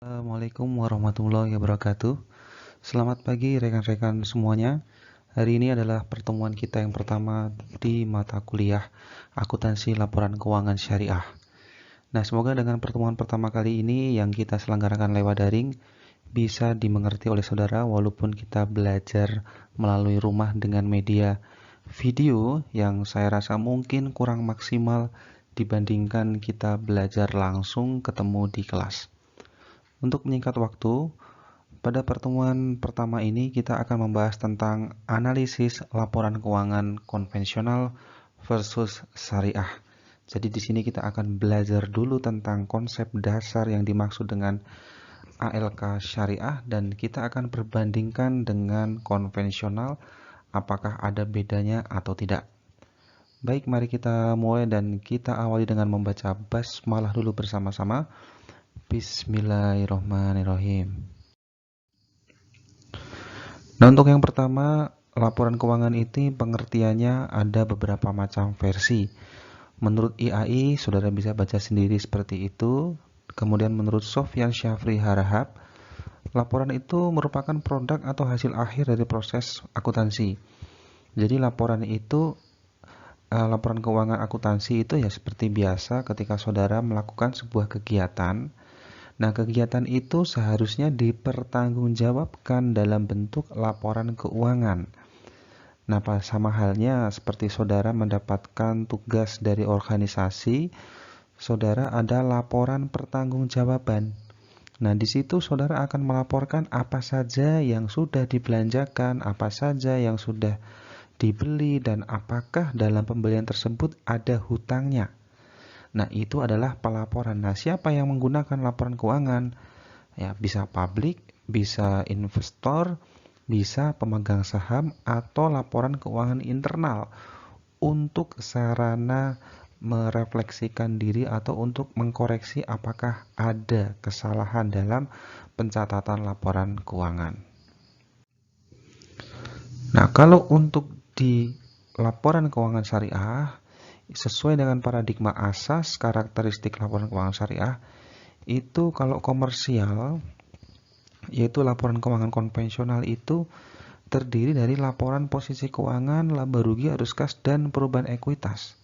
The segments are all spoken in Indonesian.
Assalamualaikum warahmatullahi wabarakatuh. Selamat pagi rekan-rekan semuanya. Hari ini adalah pertemuan kita yang pertama di mata kuliah Akuntansi Laporan Keuangan Syariah. Nah, semoga dengan pertemuan pertama kali ini yang kita selenggarakan lewat daring bisa dimengerti oleh saudara walaupun kita belajar melalui rumah dengan media video yang saya rasa mungkin kurang maksimal dibandingkan kita belajar langsung ketemu di kelas. Untuk menyingkat waktu, pada pertemuan pertama ini kita akan membahas tentang analisis laporan keuangan konvensional versus syariah. Jadi di sini kita akan belajar dulu tentang konsep dasar yang dimaksud dengan ALK syariah dan kita akan perbandingkan dengan konvensional apakah ada bedanya atau tidak. Baik, mari kita mulai dan kita awali dengan membaca basmalah dulu bersama-sama. Bismillahirrahmanirrahim. Nah, untuk yang pertama, laporan keuangan ini pengertiannya ada beberapa macam versi. Menurut IAI, saudara bisa baca sendiri seperti itu. Kemudian menurut Sofyan Syafri Harahap, laporan itu merupakan produk atau hasil akhir dari proses akuntansi. Jadi laporan keuangan akuntansi itu ya seperti biasa ketika saudara melakukan sebuah kegiatan. Nah, kegiatan itu seharusnya dipertanggungjawabkan dalam bentuk laporan keuangan. Nah, sama halnya seperti saudara mendapatkan tugas dari organisasi, saudara ada laporan pertanggungjawaban. Nah, di situ saudara akan melaporkan apa saja yang sudah dibelanjakan, apa saja yang sudah dibeli, dan apakah dalam pembelian tersebut ada hutangnya. Nah, itu adalah pelaporan. Nah, siapa yang menggunakan laporan keuangan? Ya, bisa publik, bisa investor, bisa pemegang saham, atau laporan keuangan internal untuk sarana merefleksikan diri atau untuk mengkoreksi apakah ada kesalahan dalam pencatatan laporan keuangan. Nah, kalau untuk di laporan keuangan syariah, sesuai dengan paradigma asas karakteristik laporan keuangan syariah, itu kalau komersial, yaitu laporan keuangan konvensional itu terdiri dari laporan posisi keuangan, laba rugi, arus kas, dan perubahan ekuitas.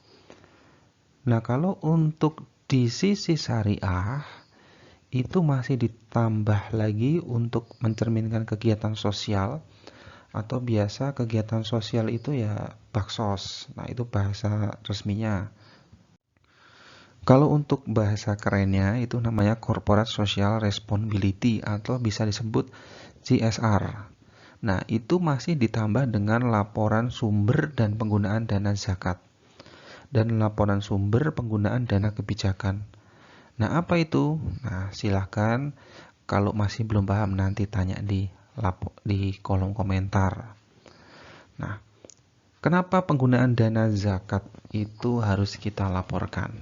Nah, kalau untuk di sisi syariah, itu masih ditambah lagi untuk mencerminkan kegiatan sosial, atau biasa kegiatan sosial itu ya baksos. Nah, itu bahasa resminya. Kalau untuk bahasa kerennya itu namanya Corporate Social Responsibility atau bisa disebut CSR. Nah, itu masih ditambah dengan laporan sumber dan penggunaan dana zakat dan laporan sumber penggunaan dana kebijakan. Nah, apa itu? Nah, silahkan kalau masih belum paham nanti tanya di kolom komentar. Nah, kenapa penggunaan dana zakat itu harus kita laporkan?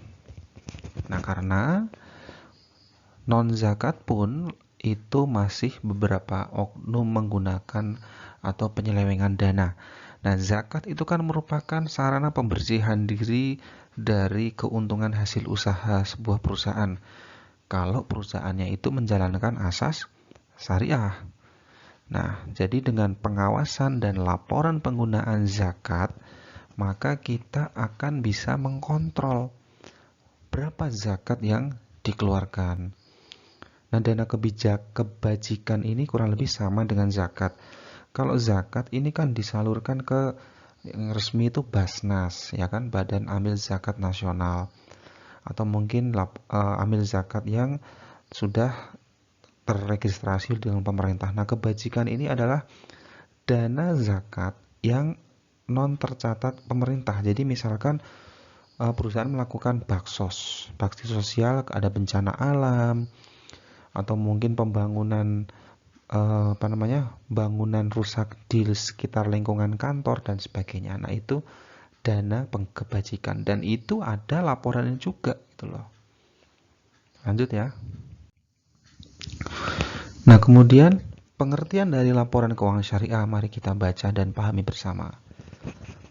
Nah, karena non-zakat pun itu masih beberapa oknum menggunakan atau penyelewengan dana. Nah, zakat itu kan merupakan sarana pembersihan diri dari keuntungan hasil usaha sebuah perusahaan. Kalau perusahaannya itu menjalankan asas syariah. Nah, jadi dengan pengawasan dan laporan penggunaan zakat, maka kita akan bisa mengkontrol berapa zakat yang dikeluarkan. Nah, dana kebajikan ini kurang lebih sama dengan zakat. Kalau zakat ini kan disalurkan ke yang resmi itu Basnas, ya kan, Badan Amil Zakat Nasional, atau mungkin amil zakat yang sudah terregistrasi dengan pemerintah. Nah, kebajikan ini adalah dana zakat yang non tercatat pemerintah. Jadi misalkan perusahaan melakukan bakti sosial, ada bencana alam, atau mungkin pembangunan bangunan rusak di sekitar lingkungan kantor dan sebagainya. Nah, itu dana kebajikan dan itu ada laporannya juga gitu loh. Lanjut ya. Nah, kemudian pengertian dari laporan keuangan syariah mari kita baca dan pahami bersama.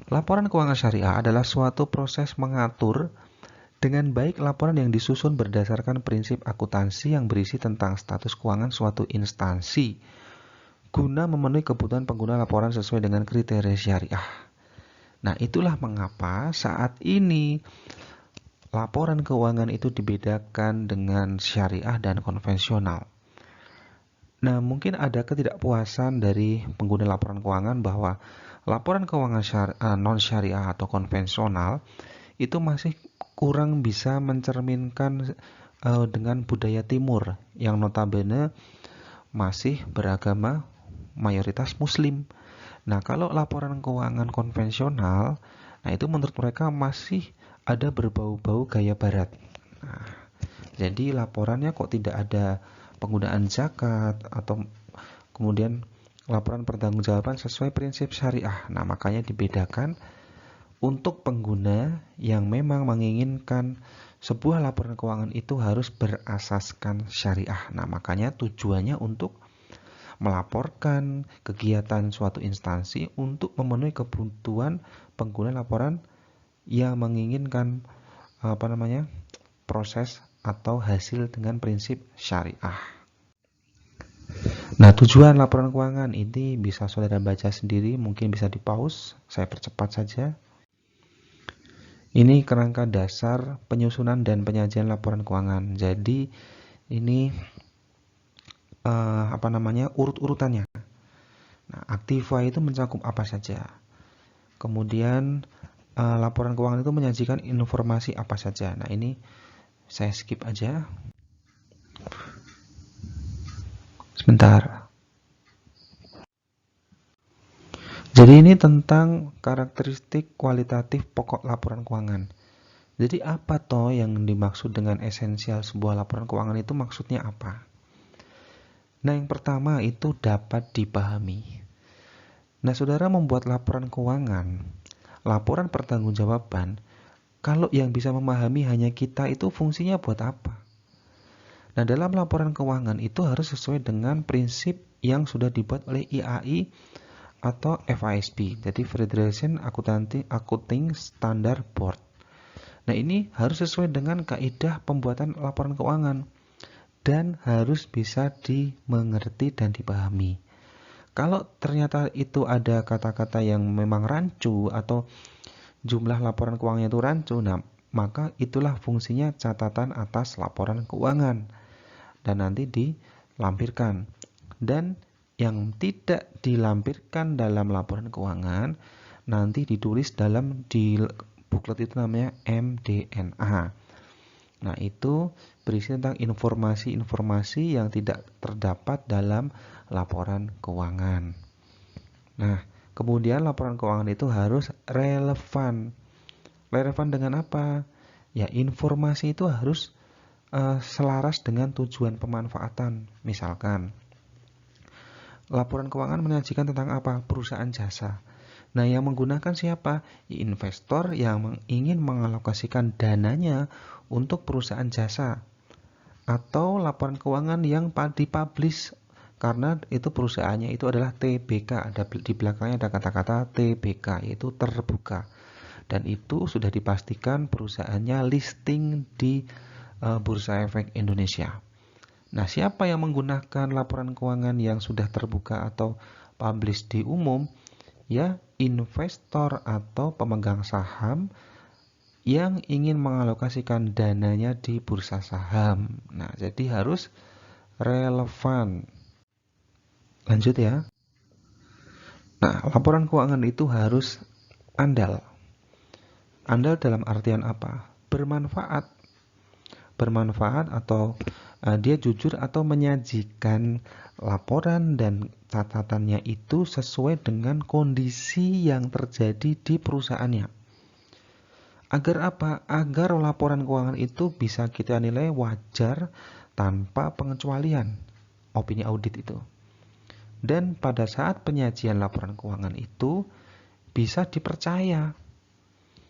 Laporan keuangan syariah adalah suatu proses mengatur Dengan baik, laporan yang disusun berdasarkan prinsip akuntansi yang berisi tentang status keuangan suatu instansi guna memenuhi kebutuhan pengguna laporan sesuai dengan kriteria syariah. Nah, itulah mengapa saat ini laporan keuangan itu dibedakan dengan syariah dan konvensional. Nah, mungkin ada ketidakpuasan dari pengguna laporan keuangan bahwa laporan keuangan non-syariah atau konvensional itu masih kurang bisa mencerminkan dengan budaya timur yang notabene masih beragama mayoritas muslim. Nah, kalau laporan keuangan konvensional, nah itu menurut mereka masih ada berbau-bau gaya barat. Nah, jadi laporannya kok tidak ada penggunaan zakat atau kemudian laporan pertanggungjawaban sesuai prinsip syariah. Nah, makanya dibedakan untuk pengguna yang memang menginginkan sebuah laporan keuangan itu harus berasaskan syariah. Nah, makanya tujuannya untuk melaporkan kegiatan suatu instansi untuk memenuhi kebutuhan pengguna laporan yang menginginkan proses atau hasil dengan prinsip syariah. Nah, tujuan laporan keuangan ini bisa saudara baca sendiri, mungkin bisa di pause, saya percepat saja. Ini kerangka dasar penyusunan dan penyajian laporan keuangan. Jadi ini urut-urutannya. Nah, aktiva itu mencakup apa saja. Kemudian laporan keuangan itu menyajikan informasi apa saja. Nah, ini saya skip aja. Sebentar. Jadi ini tentang karakteristik kualitatif pokok laporan keuangan. Jadi apa toh yang dimaksud dengan esensial sebuah laporan keuangan itu maksudnya apa? Nah, yang pertama itu dapat dipahami. Nah, saudara membuat laporan keuangan, laporan pertanggungjawaban, kalau yang bisa memahami hanya kita itu fungsinya buat apa? Nah, dalam laporan keuangan itu harus sesuai dengan prinsip yang sudah dibuat oleh IAI atau FASB, jadi Federation Accounting Standard Board. Nah, ini harus sesuai dengan kaidah pembuatan laporan keuangan dan harus bisa dimengerti dan dipahami. Kalau ternyata itu ada kata-kata yang memang rancu atau jumlah laporan keuangannya itu rancu, nah maka itulah fungsinya catatan atas laporan keuangan dan nanti dilampirkan. Dan yang tidak dilampirkan dalam laporan keuangan nanti ditulis di booklet itu namanya MD&A. Nah, itu berisi tentang informasi-informasi yang tidak terdapat dalam laporan keuangan. Nah, kemudian laporan keuangan itu harus relevan. Relevan dengan apa? Ya, informasi itu harus selaras dengan tujuan pemanfaatan. Misalkan, laporan keuangan menyajikan tentang apa? Perusahaan jasa. Nah, yang menggunakan siapa? Investor yang ingin mengalokasikan dananya untuk perusahaan jasa. Atau laporan keuangan yang dipublish karena itu perusahaannya itu adalah TBK. Di belakangnya ada kata-kata TBK, yaitu terbuka. Dan itu sudah dipastikan perusahaannya listing di Bursa Efek Indonesia. Nah, siapa yang menggunakan laporan keuangan yang sudah terbuka atau publish di umum? Ya, investor atau pemegang saham yang ingin mengalokasikan dananya di bursa saham. Nah, jadi harus relevan. Lanjut ya. Nah, laporan keuangan itu harus andal. Andal dalam artian apa? Bermanfaat. Bermanfaat atau dia jujur atau menyajikan laporan dan catatannya itu sesuai dengan kondisi yang terjadi di perusahaannya. Agar apa? Agar laporan keuangan itu bisa kita nilai wajar tanpa pengecualian, opini audit itu. Dan pada saat penyajian laporan keuangan itu bisa dipercaya.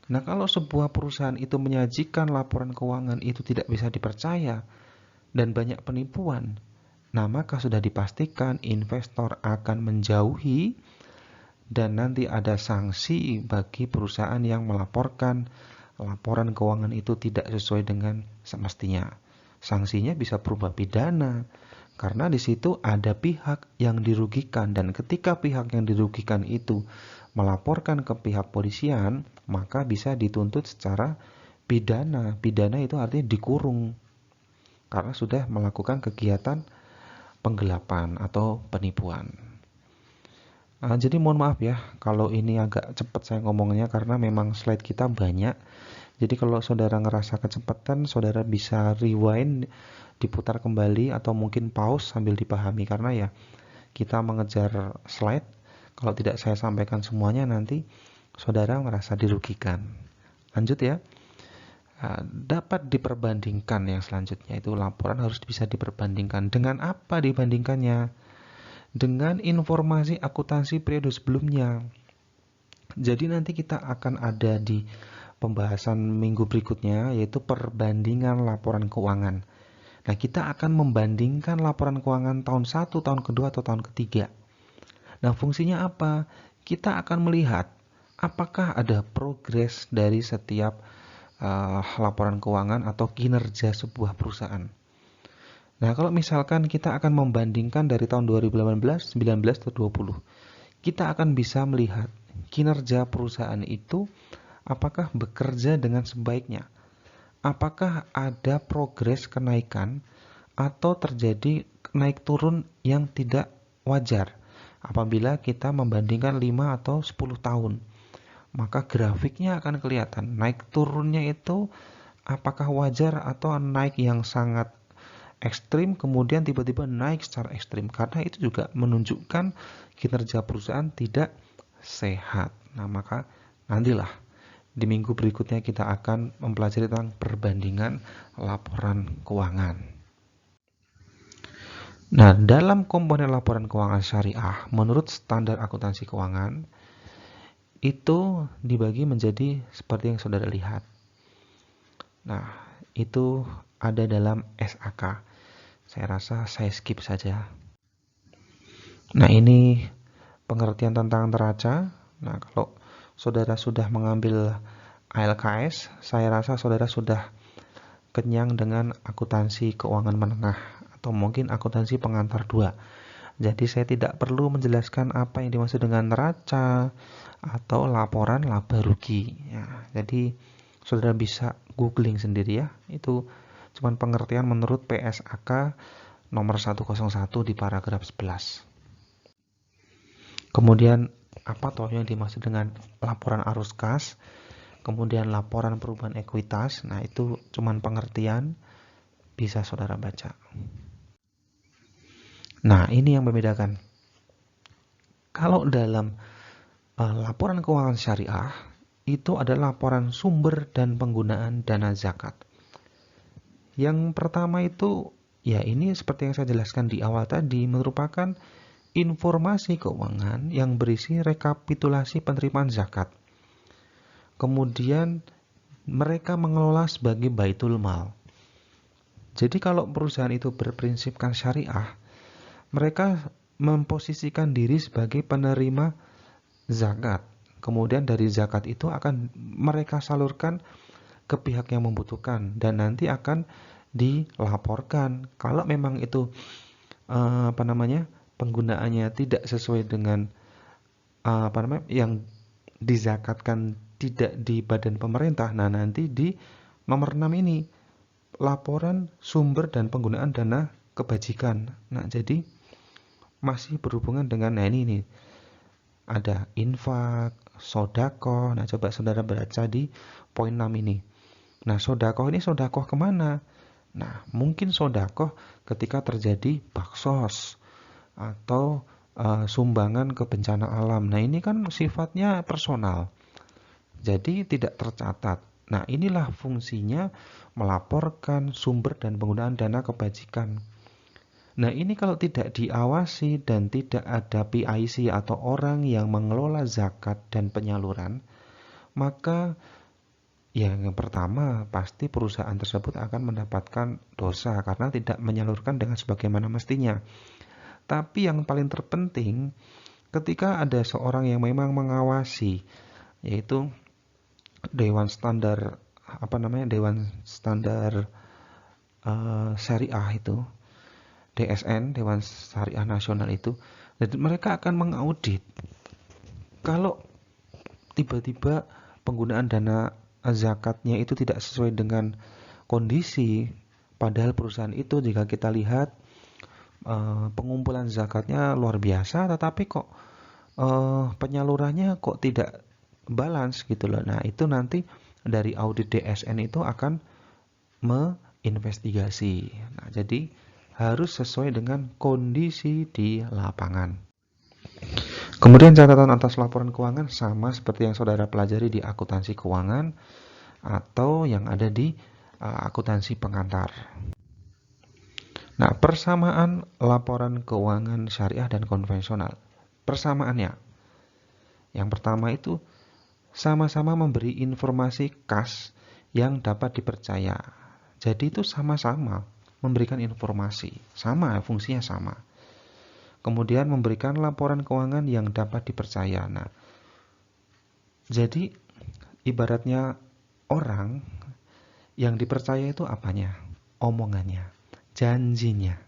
Nah, kalau sebuah perusahaan itu menyajikan laporan keuangan itu tidak bisa dipercaya dan banyak penipuan, nah maka sudah dipastikan investor akan menjauhi dan nanti ada sanksi bagi perusahaan yang melaporkan laporan keuangan itu tidak sesuai dengan semestinya. Sanksinya bisa berupa pidana, karena di situ ada pihak yang dirugikan, dan ketika pihak yang dirugikan itu melaporkan ke pihak polisian, maka bisa dituntut secara pidana. Pidana itu artinya dikurung, karena sudah melakukan kegiatan penggelapan atau penipuan. Jadi mohon maaf ya kalau ini agak cepat saya ngomongnya, karena memang slide kita banyak. Jadi kalau saudara ngerasa kecepatan, saudara bisa rewind, diputar kembali, atau mungkin pause sambil dipahami, karena ya kita mengejar slide. Kalau tidak saya sampaikan semuanya, nanti saudara merasa dirugikan. Lanjut ya. Dapat diperbandingkan, yang selanjutnya itu laporan harus bisa diperbandingkan. Dengan apa dibandingkannya? Dengan informasi akuntansi periode sebelumnya. Jadi nanti kita akan ada di pembahasan minggu berikutnya, yaitu perbandingan laporan keuangan. Nah, kita akan membandingkan laporan keuangan tahun 1, tahun kedua, atau tahun ketiga. Nah, fungsinya apa? Kita akan melihat apakah ada progres dari setiap laporan keuangan atau kinerja sebuah perusahaan. Nah, kalau misalkan kita akan membandingkan dari tahun 2018, 19, atau 20, kita akan bisa melihat kinerja perusahaan itu apakah bekerja dengan sebaiknya. Apakah ada progres kenaikan atau terjadi naik turun yang tidak wajar apabila kita membandingkan 5 atau 10 tahun. Maka grafiknya akan kelihatan naik turunnya itu apakah wajar atau naik yang sangat ekstrim, kemudian tiba-tiba naik secara ekstrim, karena itu juga menunjukkan kinerja perusahaan tidak sehat. Nah, maka nantilah di minggu berikutnya kita akan mempelajari tentang perbandingan laporan keuangan. Nah, dalam komponen laporan keuangan syariah, menurut standar akuntansi keuangan, itu dibagi menjadi seperti yang saudara lihat. Nah, itu ada dalam SAK. Saya rasa saya skip saja. Nah, ini pengertian tentang neraca. Nah, kalau saudara sudah mengambil ALKS, saya rasa saudara sudah kenyang dengan akuntansi keuangan menengah, atau mungkin akuntansi pengantar 2. Jadi saya tidak perlu menjelaskan apa yang dimaksud dengan neraca atau laporan laba rugi. Ya, jadi saudara bisa googling sendiri ya. Itu cuma pengertian menurut PSAK nomor 101 di paragraf 11. Kemudian apa toh yang dimaksud dengan laporan arus kas, kemudian laporan perubahan ekuitas. Nah, itu cuma pengertian, bisa saudara baca. Nah, ini yang membedakan. Kalau dalam laporan keuangan syariah, itu adalah laporan sumber dan penggunaan dana zakat. Yang pertama itu, ya ini seperti yang saya jelaskan di awal tadi, merupakan informasi keuangan yang berisi rekapitulasi penerimaan zakat. Kemudian mereka mengelola sebagai baitul mal. Jadi kalau perusahaan itu berprinsipkan syariah, mereka memposisikan diri sebagai penerima zakat. Kemudian dari zakat itu akan mereka salurkan ke pihak yang membutuhkan, dan nanti akan dilaporkan. Kalau memang itu penggunaannya tidak sesuai dengan yang dizakatkan tidak di badan pemerintah. Nah, nanti di nomor 6 ini laporan sumber dan penggunaan dana kebajikan. Nah, jadi masih berhubungan dengan ini nih. Ada infak, sodakoh. Nah, coba saudara baca di poin 6 ini. Nah, sodakoh ini sodakoh kemana? Nah, mungkin sodakoh ketika terjadi baksos atau sumbangan ke bencana alam. Nah, ini kan sifatnya personal, jadi tidak tercatat. Nah, inilah fungsinya melaporkan sumber dan penggunaan dana kebajikan. Nah, ini kalau tidak diawasi dan tidak ada PIC atau orang yang mengelola zakat dan penyaluran, maka yang pertama pasti perusahaan tersebut akan mendapatkan dosa karena tidak menyalurkan dengan sebagaimana mestinya. Tapi yang paling terpenting, ketika ada seorang yang memang mengawasi, yaitu Dewan Standar Dewan Standar Syariah itu, DSN, Dewan Syariah Nasional itu. Jadi mereka akan mengaudit kalau tiba-tiba penggunaan dana zakatnya itu tidak sesuai dengan kondisi, padahal perusahaan itu jika kita lihat pengumpulan zakatnya luar biasa, tetapi kok penyalurannya kok tidak balance gitu loh. Nah, itu nanti dari audit DSN itu akan menginvestigasi. Nah, jadi harus sesuai dengan kondisi di lapangan. Kemudian catatan atas laporan keuangan sama seperti yang saudara pelajari di akuntansi keuangan atau yang ada di akuntansi pengantar. Nah, persamaan laporan keuangan syariah dan konvensional. Persamaannya, yang pertama itu sama-sama memberi informasi kas yang dapat dipercaya. Jadi itu sama-sama memberikan informasi, sama fungsinya sama. Kemudian memberikan laporan keuangan yang dapat dipercaya. Nah, jadi ibaratnya orang yang dipercaya itu apanya? Omongannya, janjinya.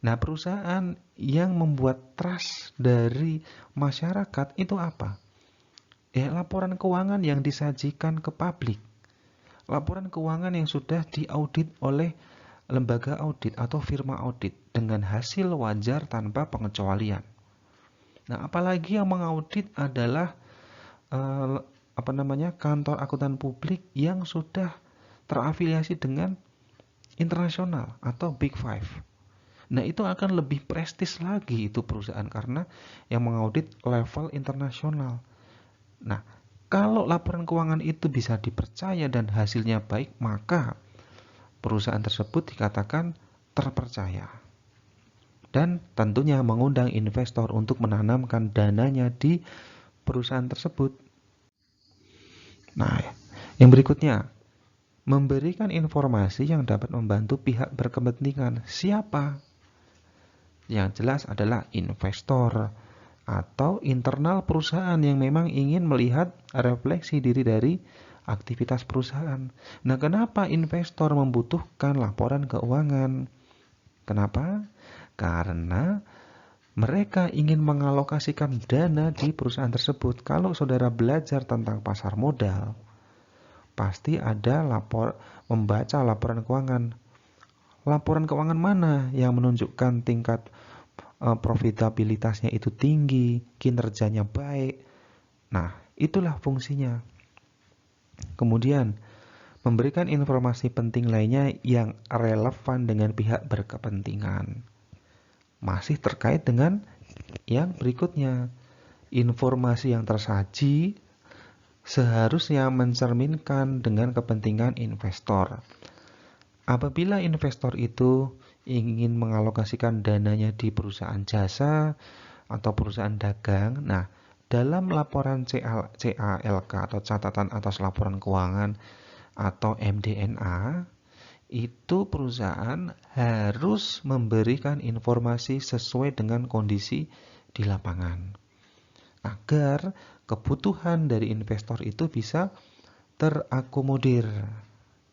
Nah, perusahaan yang membuat trust dari masyarakat itu apa? Laporan keuangan yang disajikan ke publik. Laporan keuangan yang sudah diaudit oleh lembaga audit atau firma audit dengan hasil wajar tanpa pengecualian. Nah, apalagi yang mengaudit adalah kantor akuntan publik yang sudah terafiliasi dengan internasional atau Big Five. Nah, itu akan lebih prestis lagi itu perusahaan karena yang mengaudit level internasional. Nah, kalau laporan keuangan itu bisa dipercaya dan hasilnya baik, maka perusahaan tersebut dikatakan terpercaya. Dan tentunya mengundang investor untuk menanamkan dananya di perusahaan tersebut. Nah, yang berikutnya, memberikan informasi yang dapat membantu pihak berkepentingan. Siapa? Yang jelas adalah investor atau internal perusahaan yang memang ingin melihat refleksi diri dari aktivitas perusahaan. Nah, kenapa investor membutuhkan laporan keuangan? Kenapa? Karena mereka ingin mengalokasikan dana di perusahaan tersebut. Kalau saudara belajar tentang pasar modal, pasti ada membaca laporan keuangan. Laporan keuangan mana yang menunjukkan tingkat profitabilitasnya itu tinggi, kinerjanya baik. Nah, itulah fungsinya. Kemudian, memberikan informasi penting lainnya yang relevan dengan pihak berkepentingan. Masih terkait dengan yang berikutnya. Informasi yang tersaji seharusnya mencerminkan dengan kepentingan investor. Apabila investor itu ingin mengalokasikan dananya di perusahaan jasa atau perusahaan dagang, nah, dalam laporan CALK atau catatan atas laporan keuangan atau MD&A, itu perusahaan harus memberikan informasi sesuai dengan kondisi di lapangan agar kebutuhan dari investor itu bisa terakomodir,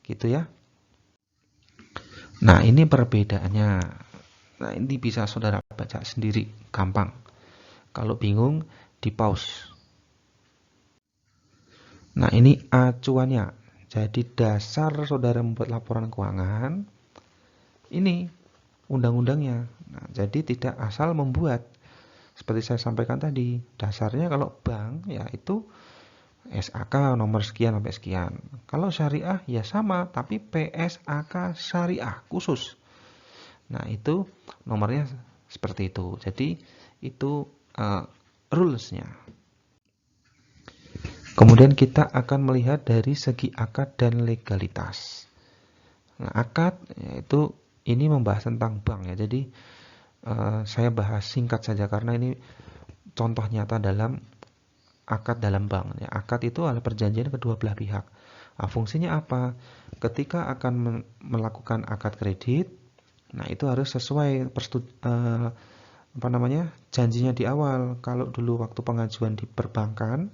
gitu ya. Nah, ini perbedaannya. Nah, ini bisa saudara baca sendiri, gampang. Kalau bingung, di pause. Nah, ini acuannya. Jadi dasar saudara membuat laporan keuangan, ini undang-undangnya. Nah, jadi tidak asal membuat. Seperti saya sampaikan tadi, dasarnya kalau bank, ya itu SAK nomor sekian sampai sekian. Kalau syariah ya sama, tapi PSAK syariah khusus. Nah, itu nomornya seperti itu. Jadi itu rulesnya. Kemudian kita akan melihat dari segi akad dan legalitas. Nah, akad yaitu ini membahas tentang bank ya. Jadi saya bahas singkat saja karena ini contoh nyata dalam akad dalam bank. Ya, akad itu adalah perjanjian kedua belah pihak. Nah, fungsinya apa? Ketika akan melakukan akad kredit, nah itu harus sesuai janjinya di awal. Kalau dulu waktu pengajuan di perbankan,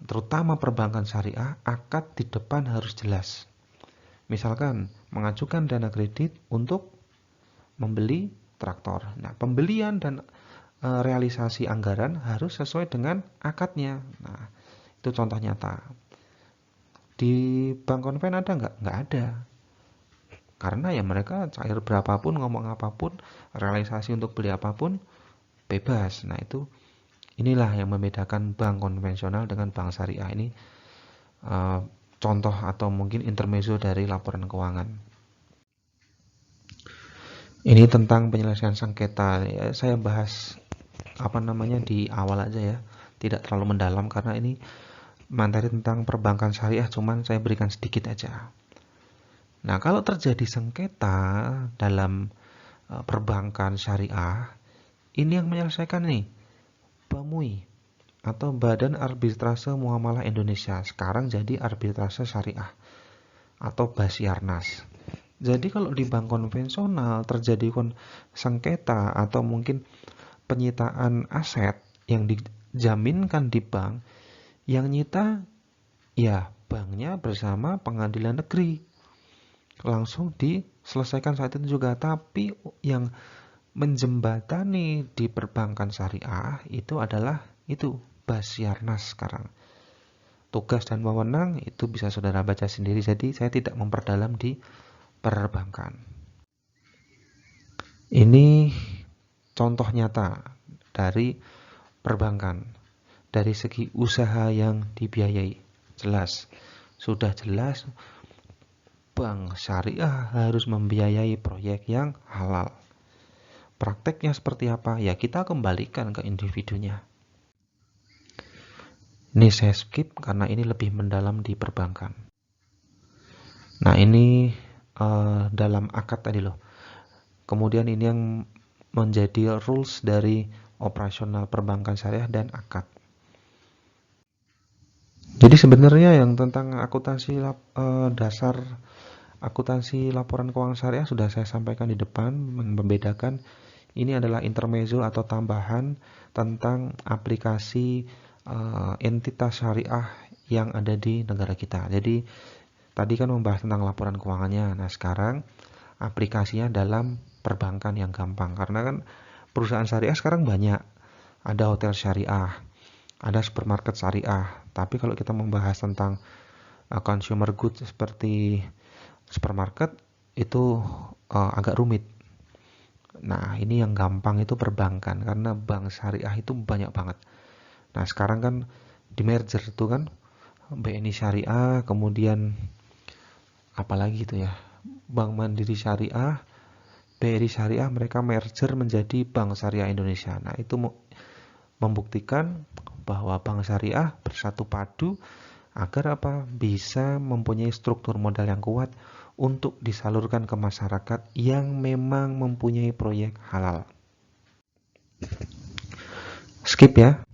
terutama perbankan syariah, akad di depan harus jelas. Misalkan mengajukan dana kredit untuk membeli traktor. Nah, pembelian dan realisasi anggaran harus sesuai dengan akadnya. Nah, itu contoh nyata. Di bank konven ada nggak? Nggak ada. Karena ya mereka cair berapapun, ngomong apapun, realisasi untuk beli apapun, bebas. Nah, inilah yang membedakan bank konvensional dengan bank syariah. Ini contoh atau mungkin intermezzo dari laporan keuangan. Ini tentang penyelesaian sengketa. Ya, saya bahas di awal aja ya, tidak terlalu mendalam karena ini materi tentang perbankan syariah, cuman saya berikan sedikit aja. Nah, kalau terjadi sengketa dalam perbankan syariah, ini yang menyelesaikan nih BAMUI atau Badan Arbitrase Muamalah Indonesia, sekarang jadi Arbitrase Syariah atau Basyarnas. Jadi kalau di bank konvensional terjadi sengketa atau mungkin penyitaan aset yang dijaminkan di bank, yang nyita ya banknya bersama pengadilan negeri, langsung diselesaikan saat itu juga. Tapi yang menjembatani di perbankan syariah itu adalah Basyarnas sekarang. Tugas dan wewenang itu bisa saudara baca sendiri, jadi saya tidak memperdalam di perbankan. Ini contoh nyata dari perbankan. Dari segi usaha yang dibiayai, sudah jelas bank syariah harus membiayai proyek yang halal. Prakteknya seperti apa? Ya kita kembalikan ke individunya. Ini saya skip karena ini lebih mendalam di perbankan. Nah, ini dalam akad tadi loh. Kemudian ini yang menjadi rules dari operasional perbankan syariah dan akad. Jadi sebenarnya yang tentang akuntansi dasar akuntansi laporan keuangan syariah sudah saya sampaikan di depan. Membedakan ini adalah intermezzo atau tambahan tentang aplikasi entitas syariah yang ada di negara kita. Jadi tadi kan membahas tentang laporan keuangannya. Nah, sekarang aplikasinya dalam perbankan yang gampang. Karena kan perusahaan syariah sekarang banyak. Ada hotel syariah, ada supermarket syariah. Tapi kalau kita membahas tentang consumer goods seperti supermarket itu agak rumit. Nah, ini yang gampang itu perbankan karena bank syariah itu banyak banget. Nah, sekarang kan di merger itu kan BNI Syariah, kemudian apalagi itu ya, Bank Mandiri Syariah, BRI Syariah, mereka merger menjadi Bank Syariah Indonesia. Nah, itu membuktikan bahwa bank syariah bersatu padu agar bisa mempunyai struktur modal yang kuat untuk disalurkan ke masyarakat yang memang mempunyai proyek halal. Skip ya.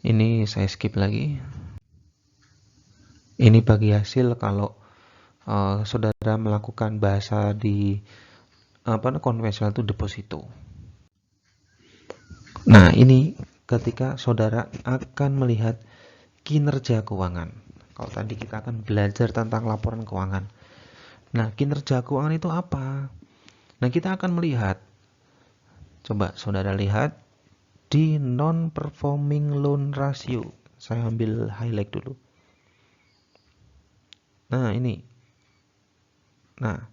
Ini saya skip lagi. Ini bagi hasil kalau saudara melakukan bahasa di konvensional itu deposito. Nah, ini ketika saudara akan melihat kinerja keuangan. Kalau tadi kita akan belajar tentang laporan keuangan. Nah, kinerja keuangan itu apa? Nah, kita akan melihat, coba saudara lihat di non-performing loan ratio. Saya ambil highlight dulu. Nah, ini. Nah,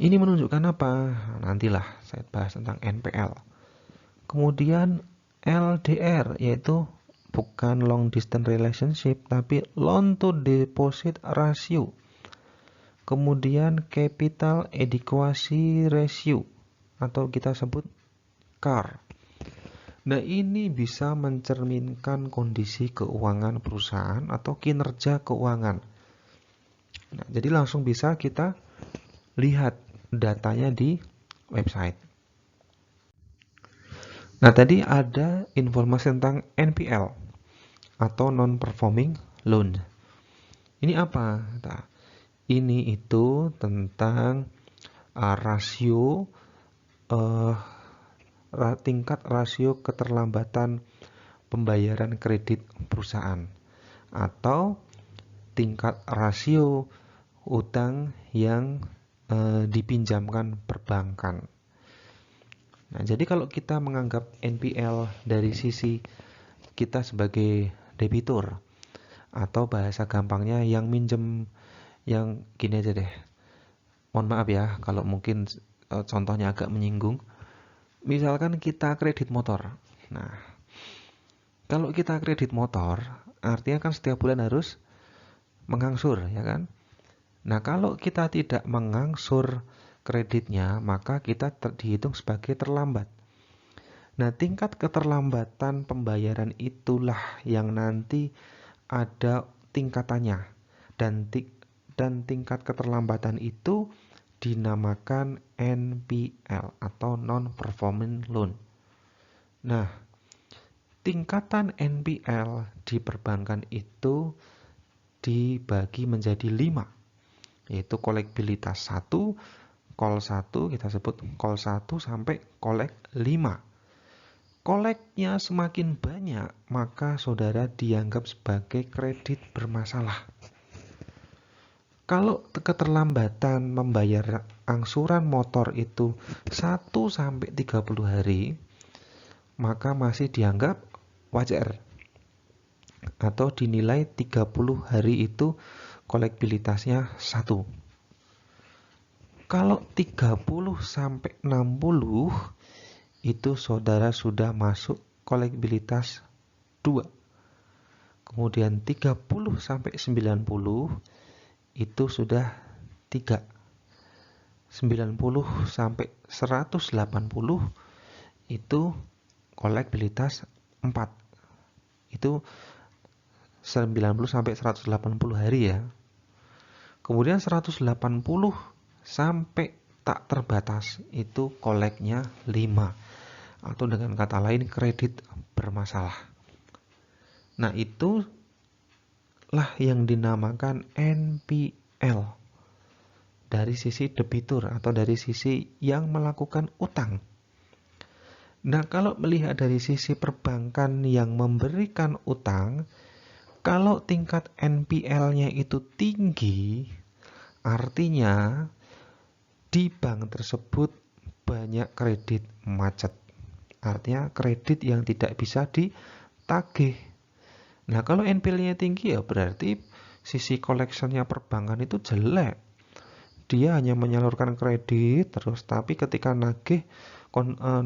ini menunjukkan apa? Nantilah saya bahas tentang NPL. Kemudian LDR, yaitu bukan long distance relationship, tapi loan to deposit ratio. Kemudian capital adequacy ratio, atau kita sebut CAR. Nah, ini bisa mencerminkan kondisi keuangan perusahaan atau kinerja keuangan. Nah, jadi langsung bisa kita lihat datanya di website. Nah, tadi ada informasi tentang NPL atau non-performing loan. Ini apa? Nah, ini itu tentang tingkat rasio keterlambatan pembayaran kredit perusahaan atau tingkat rasio utang yang dipinjamkan perbankan. Nah, jadi kalau kita menganggap NPL dari sisi kita sebagai debitur, atau bahasa gampangnya yang minjem, yang gini aja deh. Mohon maaf ya kalau mungkin contohnya agak menyinggung. Misalkan kita kredit motor. Nah, kalau kita kredit motor, artinya kan setiap bulan harus mengangsur, ya kan? Nah, kalau kita tidak mengangsur kreditnya, maka kita dihitung sebagai terlambat. Nah, tingkat keterlambatan pembayaran itulah yang nanti ada tingkatannya. Dan tingkat keterlambatan itu dinamakan NPL atau non-performing loan. Nah, tingkatan NPL di perbankan itu dibagi menjadi 5, yaitu kolekbilitas 1, call 1, kita sebut call 1 sampai kolek 5. Koleknya semakin banyak, maka saudara dianggap sebagai kredit bermasalah. Kalau keterlambatan membayar angsuran motor itu 1 sampai 30 hari, maka masih dianggap wajar. Atau dinilai 30 hari itu kolekbilitasnya 1. Kalau 30 sampai 60 itu saudara sudah masuk kolekbilitas 2. Kemudian 30 sampai 90 itu sudah 3. 90 sampai 180 itu kolekbilitas 4. Itu 90 sampai 180 hari ya. Kemudian 180 sampai tak terbatas itu koleknya 5. Atau dengan kata lain kredit bermasalah. Nah, itulah yang dinamakan NPL dari sisi debitur atau dari sisi yang melakukan utang. Nah, kalau melihat dari sisi perbankan yang memberikan utang, kalau tingkat NPL-nya itu tinggi, artinya di bank tersebut banyak kredit macet. Artinya kredit yang tidak bisa ditagih. Nah, kalau NPL-nya tinggi ya berarti sisi collection-nya perbankan itu jelek. Dia hanya menyalurkan kredit terus, tapi ketika nagih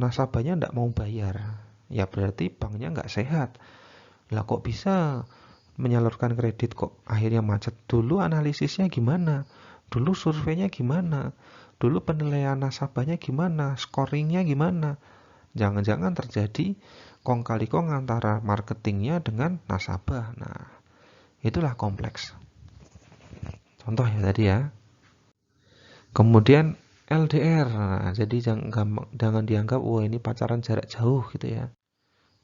nasabahnya tidak mau bayar. Ya berarti banknya nggak sehat. Lah kok bisa menyalurkan kredit kok akhirnya macet? Dulu analisisnya gimana? Dulu surveinya gimana? Dulu penilaian nasabahnya gimana? Scoringnya gimana? Jangan-jangan terjadi kong kali kong antara marketingnya dengan nasabah. Nah, itulah kompleks. Contoh ya tadi ya. Kemudian LDR. Nah, jadi jangan dianggap wah ini pacaran jarak jauh gitu ya.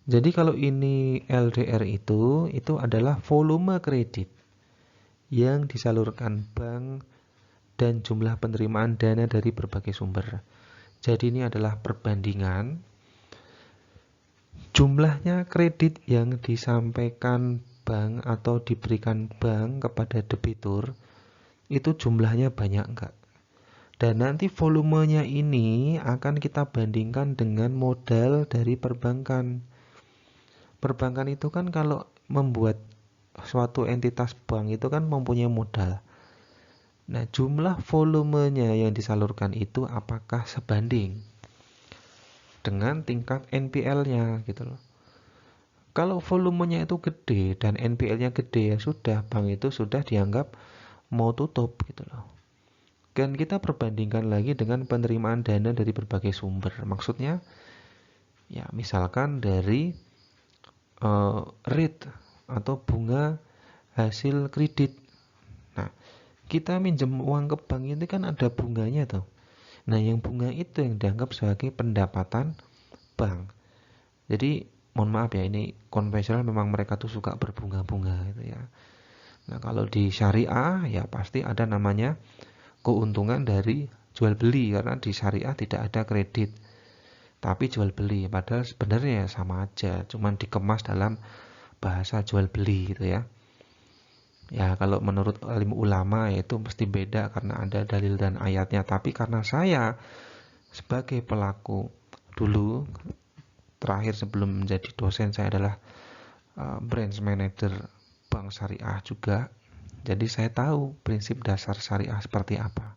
Jadi kalau ini LDR itu adalah volume kredit yang disalurkan bank dan jumlah penerimaan dana dari berbagai sumber. Jadi ini adalah perbandingan jumlahnya kredit yang disampaikan bank atau diberikan bank kepada debitur itu jumlahnya banyak enggak. Dan nanti volumenya ini akan kita bandingkan dengan modal dari perbankan. Perbankan itu kan kalau membuat suatu entitas bank itu kan mempunyai modal. Nah, jumlah volumenya yang disalurkan itu apakah sebanding dengan tingkat NPL-nya gitu loh. Kalau volumenya itu gede dan NPL-nya gede, ya sudah, bank itu sudah dianggap mau tutup gitu loh. Dan kita perbandingkan lagi dengan penerimaan dana dari berbagai sumber. Maksudnya ya misalkan dari rate atau bunga hasil kredit. Nah, kita minjem uang ke bank itu kan ada bunganya tuh. Nah, yang bunga itu yang dianggap sebagai pendapatan bank. Jadi, mohon maaf ya, ini konvensional memang mereka tuh suka berbunga-bunga gitu ya. Nah, kalau di syariah ya pasti ada namanya keuntungan dari jual beli karena di syariah tidak ada kredit. tapi jual beli. Padahal sebenarnya sama aja, cuman dikemas dalam bahasa jual beli gitu ya. Ya, kalau menurut alim ulama ya itu mesti beda karena ada dalil dan ayatnya. Tapi karena saya sebagai pelaku dulu, terakhir sebelum menjadi dosen, saya adalah branch manager bank syariah juga. Jadi saya tahu prinsip dasar syariah seperti apa.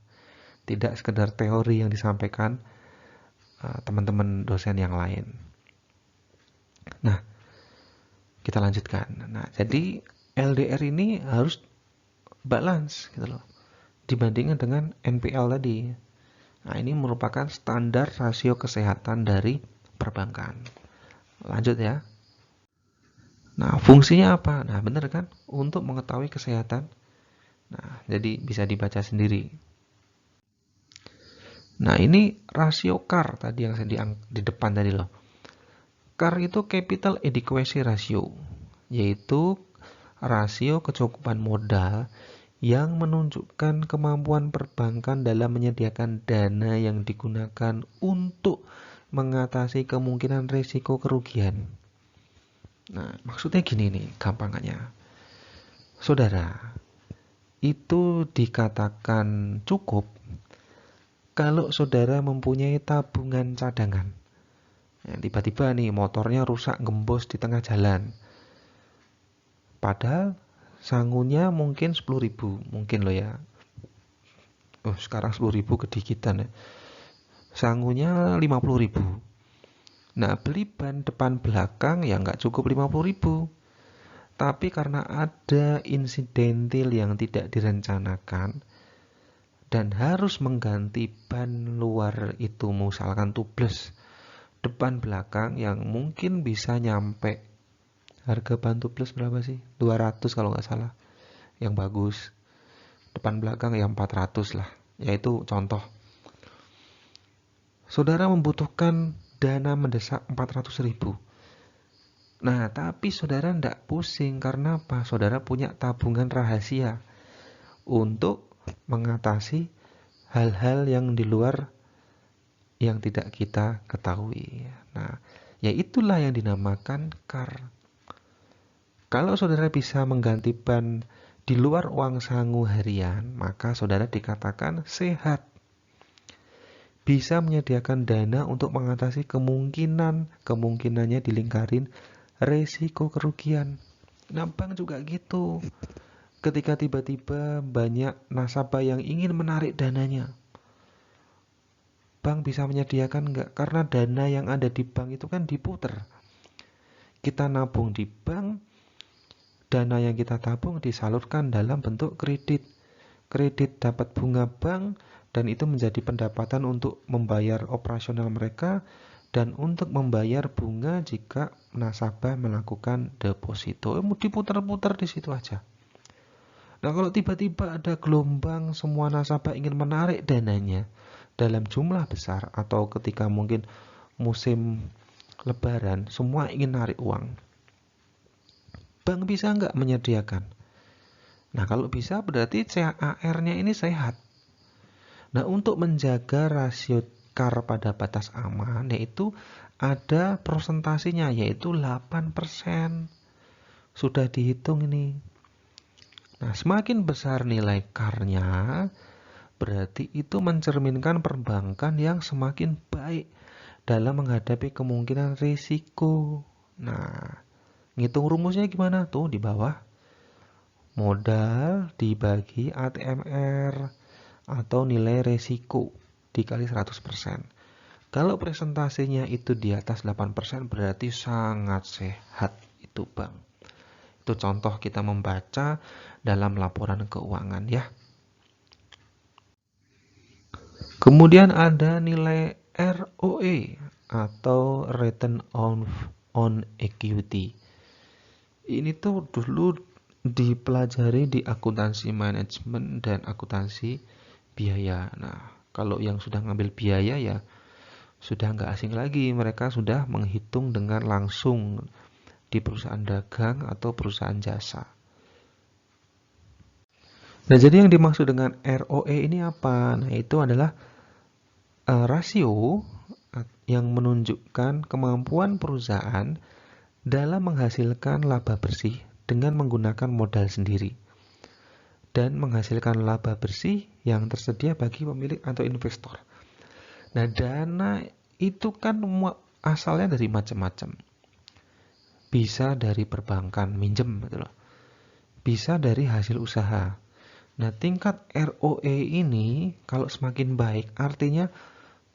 Tidak sekedar teori yang disampaikan teman-teman dosen yang lain. Nah, kita lanjutkan. Nah, jadi LDR ini harus balance gitu loh, dibandingkan dengan NPL tadi. Nah, ini merupakan standar rasio kesehatan dari perbankan. Lanjut ya. Nah, fungsinya apa? Nah, benar kan? Untuk mengetahui kesehatan. Nah, jadi bisa dibaca sendiri. Nah, ini rasio CAR tadi yang saya di depan tadi loh. CAR itu Capital Adequacy Ratio, yaitu rasio kecukupan modal yang menunjukkan kemampuan perbankan dalam menyediakan dana yang digunakan untuk mengatasi kemungkinan risiko kerugian. Nah, maksudnya gini nih, gampangannya. Saudara, itu dikatakan cukup kalau saudara mempunyai tabungan cadangan. Ya, tiba-tiba nih motornya rusak gembos di tengah jalan. Padahal sangunya mungkin 10.000, mungkin loh ya. Sekarang 10.000 kedikitan ya. Sangunya 50.000. Nah, beli ban depan belakang ya nggak cukup 50.000. Tapi karena ada insidentil yang tidak direncanakan dan harus mengganti ban luar itu, misalkan tubles depan belakang yang mungkin bisa nyampe, harga ban tubles berapa sih? 200 kalau nggak salah. Yang bagus. Depan belakang ya 400 lah. Yaitu contoh. Saudara membutuhkan dana mendesak 400.000. Nah, tapi saudara ndak pusing karena apa? Saudara punya tabungan rahasia untuk mengatasi hal-hal yang di luar yang tidak kita ketahui. Nah, ya itulah yang dinamakan CAR. Kalau saudara bisa mengganti ban di luar uang sangu harian, maka saudara dikatakan sehat. Bisa menyediakan dana untuk mengatasi kemungkinannya dilingkarin resiko kerugian. Nah, bank juga gitu. Ketika tiba-tiba banyak nasabah yang ingin menarik dananya, bank bisa menyediakan enggak? Karena dana yang ada di bank itu kan diputer. Kita nabung di bank, dana yang kita tabung disalurkan dalam bentuk kredit. Kredit dapat bunga bank, dan itu menjadi pendapatan untuk membayar operasional mereka dan untuk membayar bunga jika nasabah melakukan deposito. Diputar-putar di situ aja. Nah, kalau tiba-tiba ada gelombang semua nasabah ingin menarik dananya dalam jumlah besar, atau ketika mungkin musim lebaran semua ingin narik uang, bank bisa nggak menyediakan? Nah, kalau bisa berarti CAR-nya ini sehat. Nah, untuk menjaga rasio CAR pada batas aman, yaitu ada persentasinya, yaitu 8%. Sudah dihitung ini. Nah, semakin besar nilai CAR-nya, berarti itu mencerminkan perbankan yang semakin baik dalam menghadapi kemungkinan risiko. Nah, ngitung rumusnya gimana? Tuh di bawah. Modal dibagi ATMR atau nilai resiko dikali 100%. Kalau presentasinya itu di atas 8% berarti sangat sehat itu bank. Itu contoh kita membaca dalam laporan keuangan ya. Kemudian ada nilai ROE atau Return on Equity. Ini tuh dulu dipelajari di akuntansi manajemen dan akuntansi biaya. Nah, kalau yang sudah ngambil biaya ya sudah nggak asing lagi. Mereka sudah menghitung dengan langsung di perusahaan dagang atau perusahaan jasa. Nah, jadi yang dimaksud dengan ROE ini apa? Nah, itu adalah rasio yang menunjukkan kemampuan perusahaan dalam menghasilkan laba bersih dengan menggunakan modal sendiri dan menghasilkan laba bersih yang tersedia bagi pemilik atau investor. Nah, dana itu kan asalnya dari macam-macam. Bisa dari perbankan minjem gitu loh. Bisa dari hasil usaha. Nah, tingkat ROE ini kalau semakin baik, artinya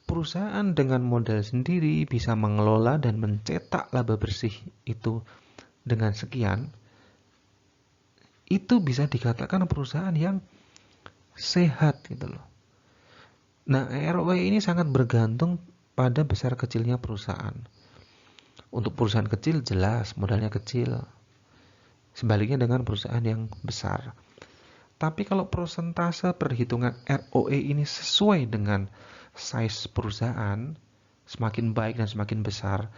perusahaan dengan modal sendiri bisa mengelola dan mencetak laba bersih itu dengan sekian, itu bisa dikatakan perusahaan yang sehat gitu loh. Nah, ROE ini sangat bergantung pada besar kecilnya perusahaan. Untuk perusahaan kecil jelas modalnya kecil. Sebaliknya dengan perusahaan yang besar. Tapi kalau persentase perhitungan ROE ini sesuai dengan size perusahaan, semakin baik dan semakin besar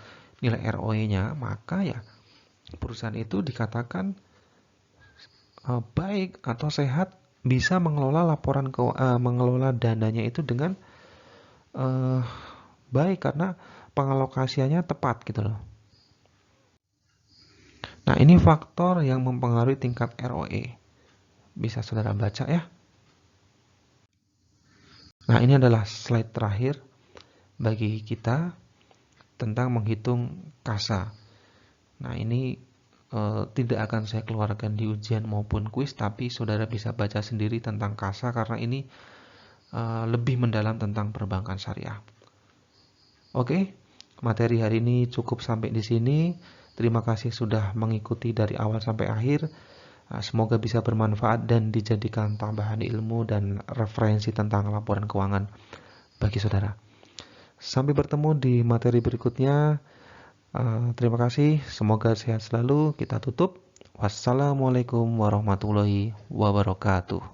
nilai ROE-nya, maka ya perusahaan itu dikatakan baik atau sehat, bisa mengelola mengelola dananya itu dengan baik karena pengalokasiannya tepat gitu loh. Nah, ini faktor yang mempengaruhi tingkat ROE. Bisa saudara baca ya. Nah, ini adalah slide terakhir bagi kita tentang menghitung kasa. Nah, ini tidak akan saya keluarkan di ujian maupun kuis, tapi saudara bisa baca sendiri tentang kasa karena ini lebih mendalam tentang perbankan syariah. Oke, materi hari ini cukup sampai di sini. Terima kasih sudah mengikuti dari awal sampai akhir. Semoga bisa bermanfaat dan dijadikan tambahan ilmu dan referensi tentang laporan keuangan bagi saudara. Sampai bertemu di materi berikutnya. Terima kasih. Semoga sehat selalu. Kita tutup. Wassalamualaikum warahmatullahi wabarakatuh.